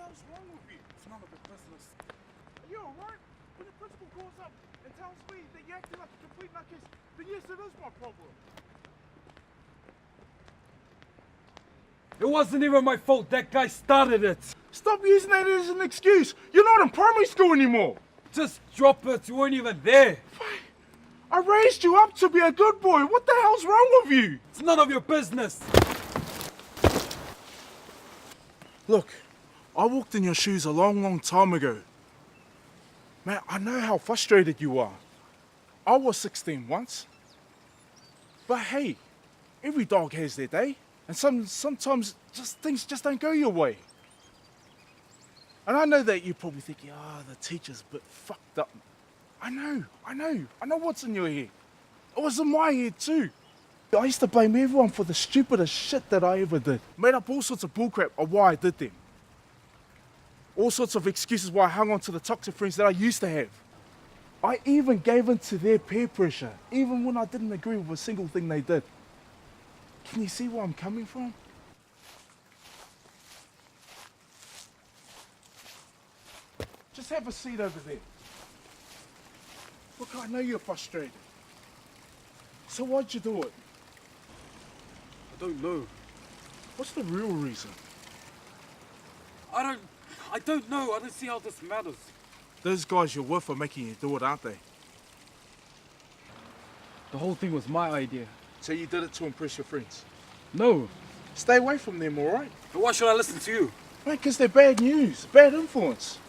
hell's wrong with you? It's none of your business. Are you alright? When the principal calls up and tells me that you're acting like a complete nutcase, then yes, it is my problem. It wasn't even my fault. That guy started it. Stop using that as an excuse. You're not in primary school anymore. Just drop it. You weren't even there. I raised you up to be a good boy. What the hell's wrong with you? It's none of your business. Look, I walked in your shoes a long time ago. Man, I know how frustrated you are. I was 16 once. But hey, every dog has their day. And sometimes things just don't go your way. And I know that you're probably thinking, the teacher's a bit fucked up. I know what's in your head. It was in my head too. I used to blame everyone for the stupidest shit that I ever did. Made up all sorts of bullcrap of why I did them. All sorts of excuses why I hung on to the toxic friends that I used to have. I even gave in to their peer pressure, even when I didn't agree with a single thing they did. Can you see where I'm coming from? Just have a seat over there. Look, I know you're frustrated. So why'd you do it? I don't know. What's the real reason? I don't know. I don't see how this matters. Those guys you're with are making you do it, aren't they? The whole thing was my idea. So you did it to impress your friends? No. Stay away from them, alright? But why should I listen to you? Mate, because they're bad news, bad influence.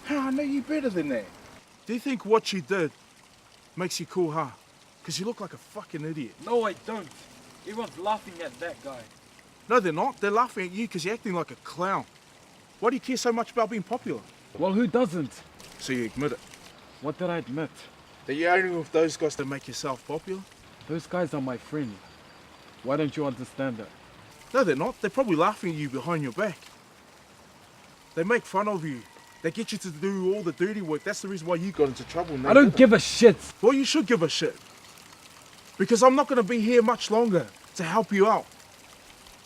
I know you better than that. Do you think what you did makes you cool, huh? Because you look like a fucking idiot. No, I don't. Everyone's laughing at that guy. No, they're not. They're laughing at you because you're acting like a clown. Why do you care so much about being popular? Well, who doesn't? So you admit it. What did I admit? That you're only with those guys to make yourself popular? Those guys are my friends. Why don't you understand that? No, they're not. They're probably laughing at you behind your back. They make fun of you. They get you to do all the dirty work. That's the reason why you got into trouble. I don't give a shit. Well, you should give a shit. Because I'm not going to be here much longer to help you out.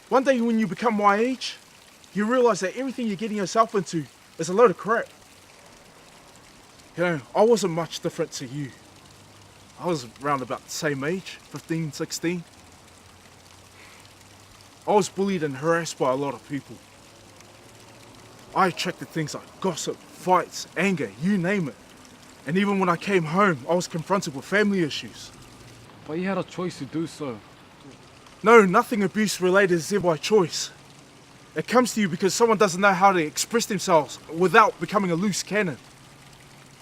One day when you become my age, you realize that everything you're getting yourself into is a load of crap. You know, I wasn't much different to you. I was around about the same age, 15, 16. I was bullied and harassed by a lot of people. I attracted things like gossip, fights, anger, you name it. And even when I came home, I was confronted with family issues. But you had a choice to do so. No, nothing abuse related is ever by choice. It comes to you because someone doesn't know how to express themselves without becoming a loose cannon.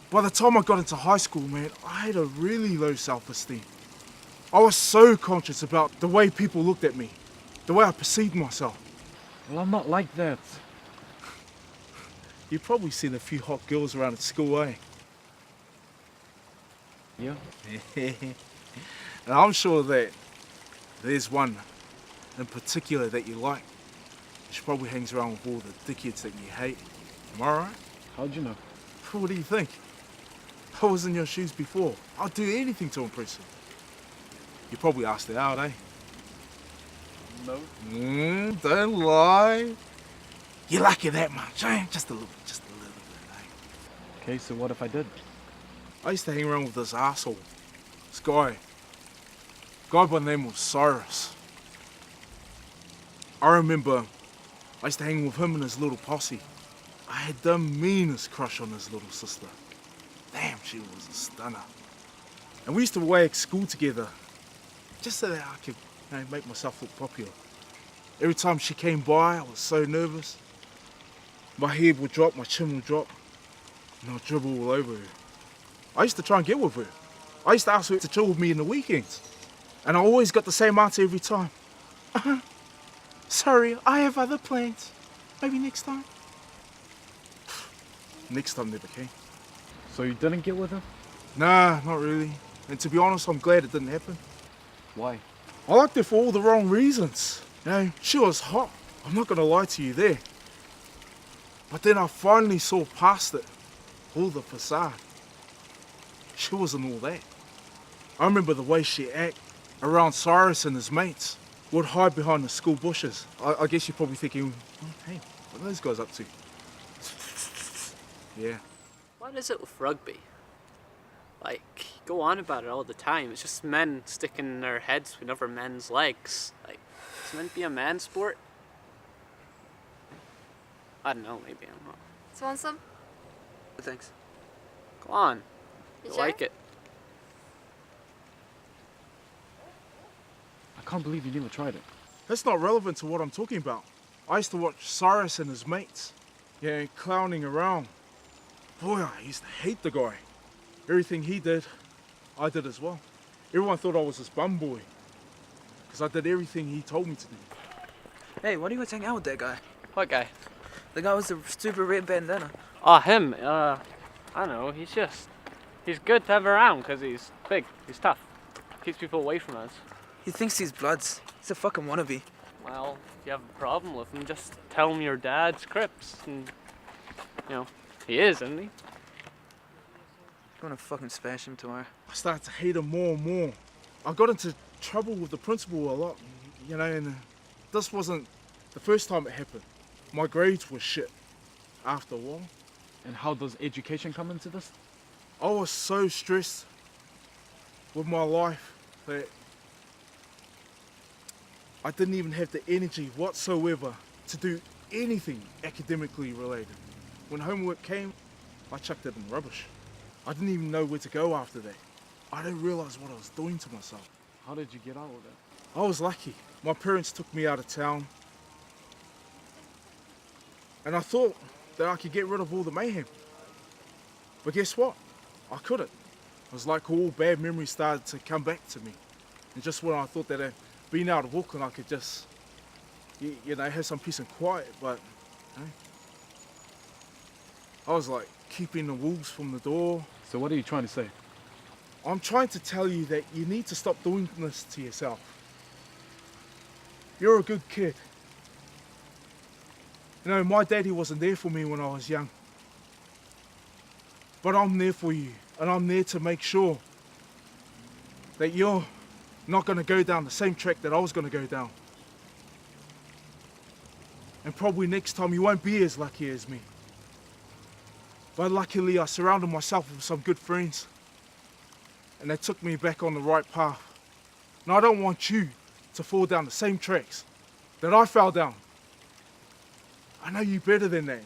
By the time I got into high school, man, I had a really low self-esteem. I was so conscious about the way people looked at me, the way I perceived myself. Well, I'm not like that. You've probably seen a few hot girls around at school, eh? Yeah? And I'm sure that there's one in particular that you like. She probably hangs around with all the dickheads that you hate. Am I right? How'd you know? What do you think? I was in your shoes before. I'd do anything to impress her. You probably asked her out, eh? No. Don't lie. You like her that much, eh? Just a little bit, eh? Okay, so what if I did? I used to hang around with this asshole. This guy by the name of Cyrus. I remember I used to hang with him and his little posse. I had the meanest crush on his little sister. Damn, she was a stunner. And we used to away at school together, just so that I could, make myself look popular. Every time she came by, I was so nervous. My head would drop, my chin would drop, and I'd dribble all over her. I used to try and get with her. I used to ask her to chill with me in the weekends. And I always got the same answer every time. Sorry, I have other plans. Maybe next time. Next time never came. So you didn't get with her? Nah, not really. And to be honest, I'm glad it didn't happen. Why? I liked her for all the wrong reasons. She was hot. I'm not gonna lie to you there. But then I finally saw past it. All the facade. She wasn't all that. I remember the way she acted around Cyrus and his mates. Would hide behind the school bushes. I guess you're probably thinking, oh, hey, What are those guys up to? Yeah. What is it with rugby? Like, you go on about it all the time. It's just men sticking their heads between other men's legs. Like, it's meant to be a man's sport? I don't know, maybe I'm wrong. So want some? Thanks. Go on. You You sure? like it. I can't believe you never tried it. That's not relevant to what I'm talking about. I used to watch Cyrus and his mates, yeah, clowning around. Boy, I used to hate the guy. Everything he did, I did as well. Everyone thought I was his bum boy, because I did everything he told me to do. Hey, why do you guys hang out with that guy? What guy? The guy with the stupid red bandana. Oh, him. I don't know. He's good to have around because he's big. He's tough. Keeps people away from us. He thinks he's Bloods. He's a fucking wannabe. Well, if you have a problem with him, just tell him your dad's Crips. And, you know, he is, isn't he? I'm gonna fucking smash him tomorrow. I started to hate him more and more. I got into trouble with the principal a lot, you know, and this wasn't the first time it happened. My grades were shit after a while. And how does education come into this? I was so stressed with my life that I didn't even have the energy whatsoever to do anything academically related. When homework came, I chucked it in rubbish. I didn't even know where to go after that. I didn't realize what I was doing to myself. How did you get out of that? I was lucky. My parents took me out of town. And I thought that I could get rid of all the mayhem. But guess what? I couldn't. It was like all bad memories started to come back to me. And just when I thought that being out of Auckland, I could just, you know, have some peace and quiet. But, you know, I was like keeping the wolves from the door. So what are you trying to say? I'm trying to tell you that you need to stop doing this to yourself. You're a good kid. You know, my daddy wasn't there for me when I was young. But I'm there for you, and I'm there to make sure that you're not going to go down the same track that I was going to go down. And probably next time you won't be as lucky as me. But luckily I surrounded myself with some good friends, and they took me back on the right path. And I don't want you to fall down the same tracks that I fell down. I know you better than that.